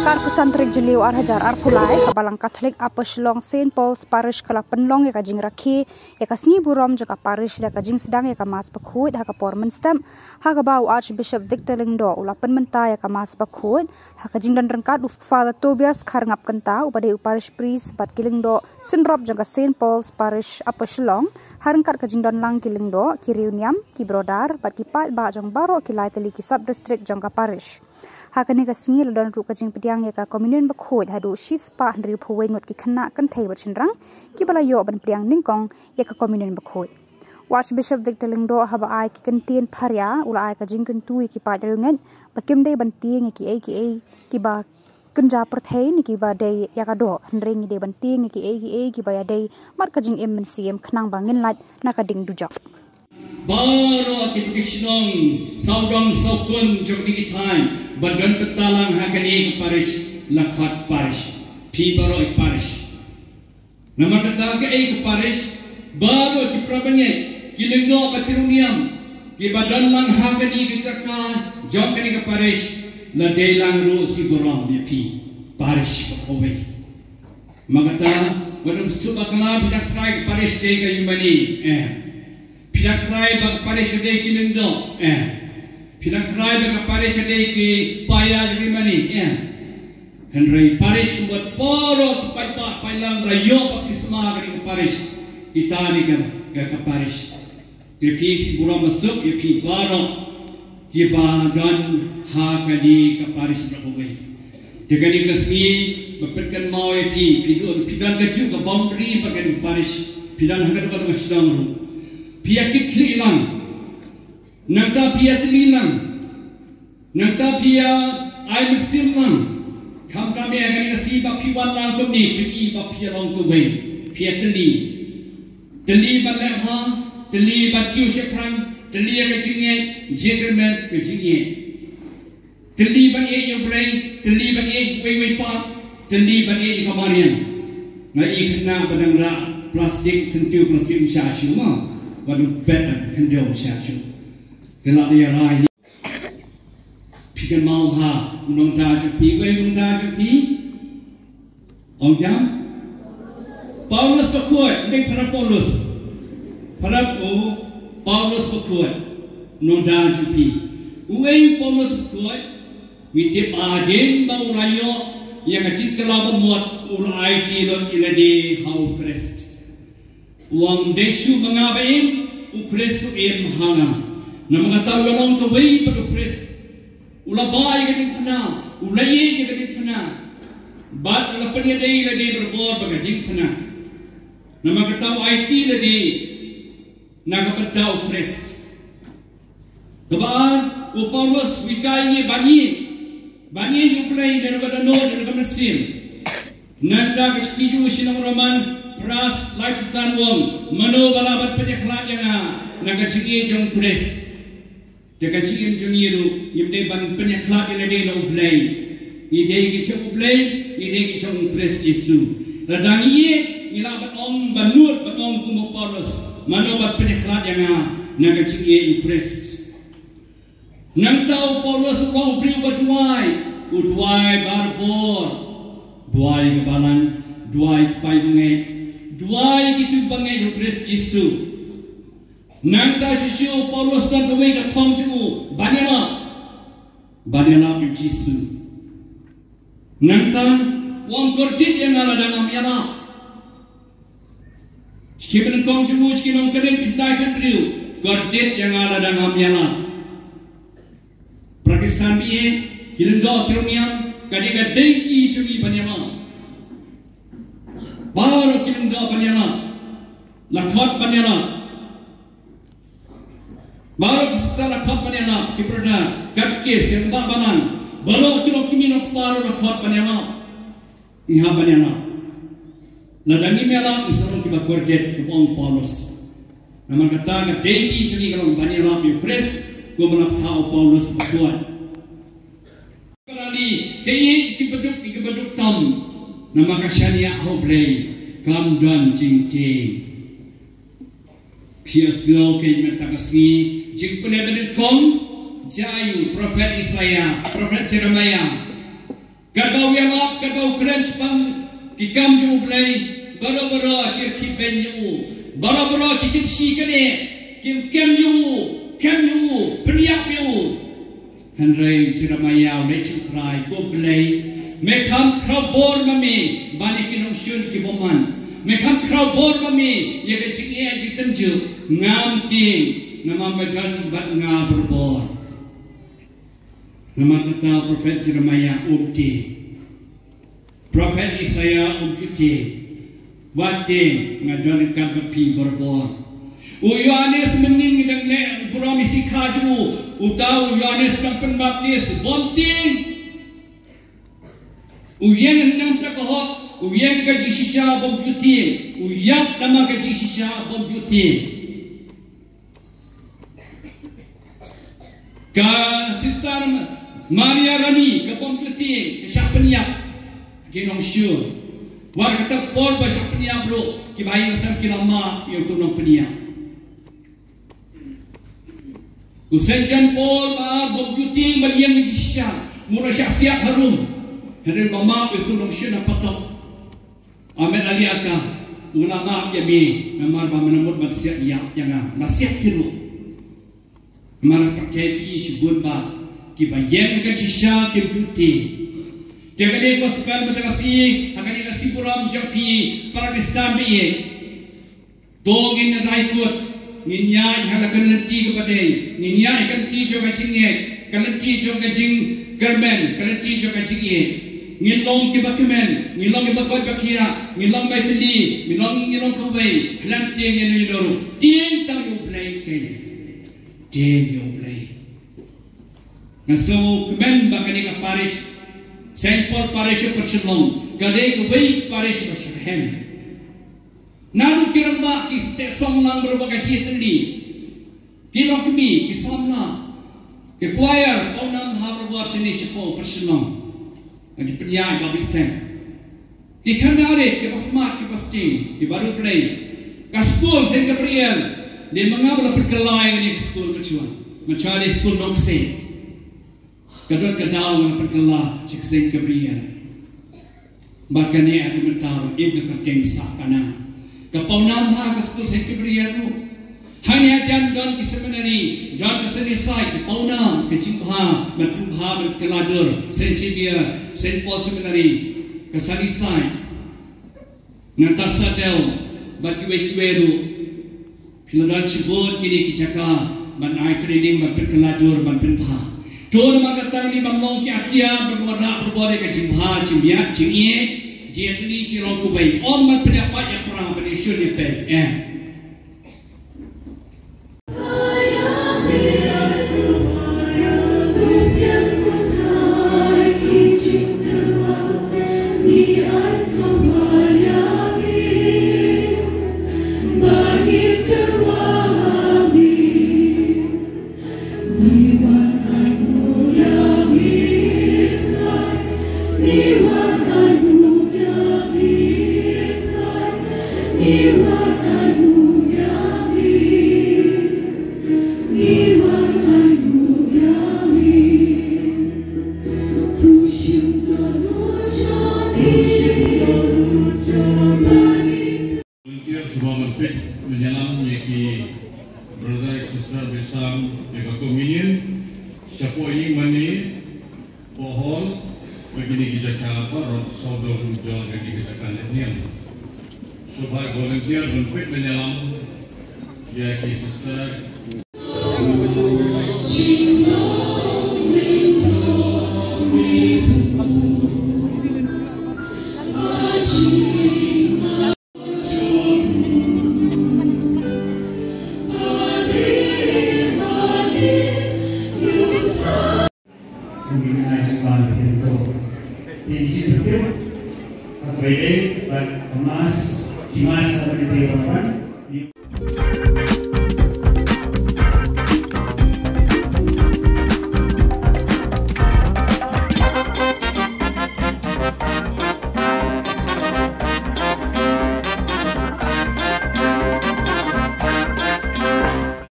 Kar pesantren Jeliu Arhajar Arpulai kabalang Katolik Apostolong Saint Paul's Parish kala penlong ya kajing rakhi ya kasni burom jaka parish ya kajing sedang ya kamas pakhut ha kapor menstem ha kabau Archbishop Victor Lingdo ulapan menta ya kamas pakhut ha kajing dan rengkat Father Tobias karngap kenta upadai parish priest bat kilingdo sinrop jaka Saint Paul's Parish Apostolong ha rengkat kajing dan lang kilingdo kiriuniam ki brodar bat kipat ba jang baro kilai teli ki sub district jangka parish hakani ka singil dan ru kajing pediang ya ka komunion bakhoi hadu shispa ndri phuwei ngot ki khana kan thei wat chinrang ki bala yo ban pediang ningkong ya ka komunion bakhoi Archbishop Victor Lingdo haba ai ki kan tien pharya ula ai ka jing kan tu ki pa jarunget bakim dei ban tieng ki ai ki ba kenja perthei ni ki ba dei ya ka do ndring dei ban tieng ki ai ki ba ya dei mar ka jing em cm khnang bangin lat na ka ding dujak Baru kita kesenong saudang saukun jom di time badan petalang hakani parish lakhat parish pi baru parish nama kata ke parish baru ki prabanye ki linggo patiruniam ki badan lang hakani ke cakna jom kani ke parish la delang ru si boram di pi parish pakowe magata wadum stupa kala bidak try parish de ka yumani Pidak try bang parish kedai ki lendo, Pidak try bang parish kedai ki paya jadi mani, Henry parish buat poro pailang rayo pakisma kali parish, itani ke parish, Kepi si burung masuk, kepi baro, kibadan ha kali ke parish berkuai. Dekani kesini berpetkan mau pidan kecil ke boundary bagian parish, pidan hangat ke sedang Pia kiklilang, nangka pia telilang, nangka pia air bersimlang. Kam kami akan kasih baki walang kau ni, pergi baki long kau bayi. Pia teli balap ha, teli baki usyaprang, teli agak cingit, gentleman kecingit. Teli baki yang boleh, teli baki wei pak, teli baki kamarian. Ngai kena badang ra plastik sentuh plastik syasyu mah. Waduh bet kendong syasyu. Kelak dia rai. Pikan mau ha unong ta pi wei unong ta pi. Ong jam. Paulus berkuat, dek para Paulus. Para Paulus berkuat. Unong ta pi. Wei Paulus berkuat. Mitip ajen bau rayo yang kecil kelabut muat ulai tilon iladi hau Christ. Wang desu mengabain upresu hanga. Nama kata ulong kawai pada upres. Ulabai kadang pena, ulai kadang pena. Bat ulapanya dai lagi berbor kadang pena. Nama kata IT lagi naga kata upres. Kebaan Paulus wikai bani uplay daripada no daripada Mesir. Nanda kestidu sinang Roman pras lakisan wong mano balabat penyaklat yang naga cigi jong prest jaga cigi jong yiru yimde ban penyaklat yang ada na ublay ide ki jong ublay ide ki jong prest Yesu radang iye ilabat ong banut batong kumo Paulus mano bat penyaklat yang naga cigi prest nang tau Paulus wong beri udwai barbor duai kebalan duai pai mengai Dua itu bangai Kristus Yesus. Nangka sisiu Paulus dan kawai ke thom jemu banyala Yesus. Nangka wang korjit yang ala dalam yana. Stephen kong jemu skinong kering kita katriu korjit yang ala dalam yana. Pakistan biye kilendo tiruniam kadika dengki cumi banyala. Baru kilingga banyana, lakhat banyana. Baru kita lakhat banyana, kiperda, katkis, kemba banan. Baru kita kiminok baru lakhat banyana, iha banyana. Nadangi melang isarong kiba korjet kepong Paulus. Nama kata kadeti cili kalau banyana biupres, kumenap tau Paulus berkuat. Kali kei kibaduk tam. Nama kasyania hoblay kamdan jingting pias gau ke metakasni jingpune benet kom jayu prophet Isaiah prophet Jeremiah Kadau yang up, kadau keren sepang, kikam jemu play, baro akhir kipen jemu, baro kikin si kene, kem jemu, peniak jemu. Henry Tiramaya, Rachel Try, go play, make ham crowd board mami, banikinong shun kiboman. Mekam crowd board kami, ya kecik ia jikan je, ngam ting, nama medan bat ngaberbor. Nama kata Prophet Jeremiah umti, Prophet Isaiah umti, wating ngadan kan bepi berbor. Yohanes menin ngidang le promisi kaju, utau Yohanes nang penbaptis bonting. Uyen nang takohok. Uyang gaji sisa bom juti, uyak nama gaji sisa bom juti. Ka sister Maria Rani ke bom juti, siap peniak, kinong sure. War kata Paul siap peniak bro, kibayi asam kilama yang tu nong peniak. Usenjan Paul bom juti baliang gaji sisa, murah siap harum. Hari mama itu nong sure apa tau? Ahmed Ali Aka, ulama yami, namar ba menamut maksiat ya jangan nasihat kilo. Namar pakai ki sibun ba, ki ba yang ka cisha ki tuti. Ki ba ni gospel matagasi, hagani ka siburam japi Pakistan biye. Dogin na raikut, nginya halakan nanti kepada, nginya ikan ti jo kacingye, kanti jo kacing garmen, kanti jo kacingye. Ngilong kibakemen, ngilong kibakot bakira, ngilong baitli, ngilong kawai, kelam tiang yang nidoro, tiang tahu you play kene, tiang you play. Ngaso kemen bakani ka parish, Saint Paul parish percelong, kadai kawai parish bersyahem. Nalu kirang ba kiste song lang berbagaji teli, kilong kami kisamna, ke choir onam harbar cini cepo percelong. Jadi penyai babisem. Ikan narik ke pasmat ke pasti, di baru play. Ke school Saint Gabriel, dia mengabla perkelai ni ke school macam, macam di school nongse. Kadang kadang perkelai si Saint Gabriel. Makanya aku mentau ibu kerjeng sakana. Kapau nama ke school Saint Gabriel tu. Hanya jam don ke seminari, don ke senisai, ke paunam, ke cimpha, berkeladur, Saint Xavier, Saint Paul Seminary, ke senisai. Nantasa del, berkiwe-kiweru, piladan cibut kini kijaka, banai training, berkeladur, berpenpa. Tuan markatang ni banglong ki atia, berwarna berbore ke cimpha, cimbiat, cimie, jiatli cilong kubai. Om berpendapat yang perang berisyur ni pen. Menyalam yaki brother sister bersam jaga communion siapa ini mani pohon begini kita apa rot saudara jual bagi kita ini supaya volunteer bentuk menyalam yaki sister Kimas seperti di depan